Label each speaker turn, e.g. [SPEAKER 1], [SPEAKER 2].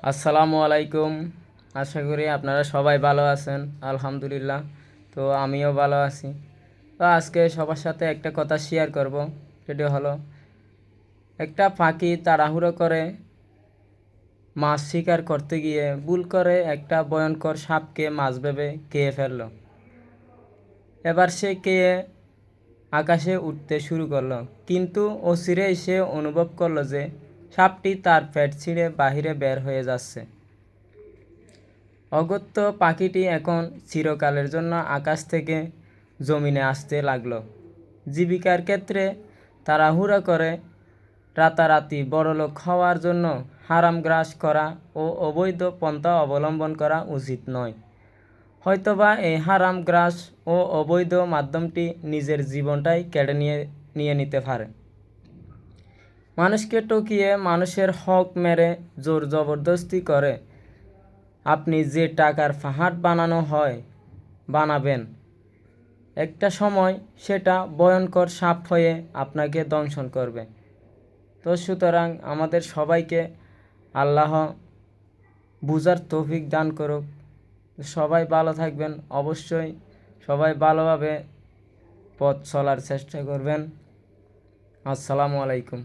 [SPEAKER 1] আসসালামু আলাইকুম। আশা করি আপনারা সবাই ভালো আছেন। আলহামদুলিল্লাহ, তো আমিও ভালো আছি। তো আজকে সবার সাথে একটা কথা শেয়ার করব। সেটা হলো, একটা পাখি তাড়াহুড়ো করে মাছ শিকার করতে গিয়ে ভুল করে একটা ভয়ঙ্কর সাপকে মাছ ভেবে খেয়ে ফেলল। এবার সে খেয়ে আকাশে উঠতে শুরু করলো, কিন্তু অচিরেই সে অনুভব করলো যে সাপটি তার পেট ছিঁড়ে বাহিরে বের হয়ে যাচ্ছে। অগত্য পাখিটি এখন চিরকালের জন্য আকাশ থেকে জমিনে আসতে লাগলো। জীবিকার ক্ষেত্রে তাড়াহুড়া করে রাতারাতি বড়লোক হওয়ার জন্য হারাম গ্রাস করা ও অবৈধ পন্থা অবলম্বন করা উচিত নয়। হয়তোবা এই হারাম গ্রাস ও অবৈধ মাধ্যমটি নিজের জীবনটাই কেড়ে নিয়ে নিতে পারে। মানুষকে টকিয়ে মানুষের হক মেরে জোর জবরদস্তি করে আপনি যে টাকার পাহাড় বানাবেন, একটা সময় সেটা ভয়ঙ্কর সাপ হয়ে আপনাকে দংশন করবে। তো সুতরাং আমাদের সবাইকে আল্লাহ বুঝার তৌফিক দান করুক। সবাই ভালো থাকবেন, অবশ্যই সবাই ভালোভাবে পথ চলার চেষ্টা করবেন। আসসালামু আলাইকুম।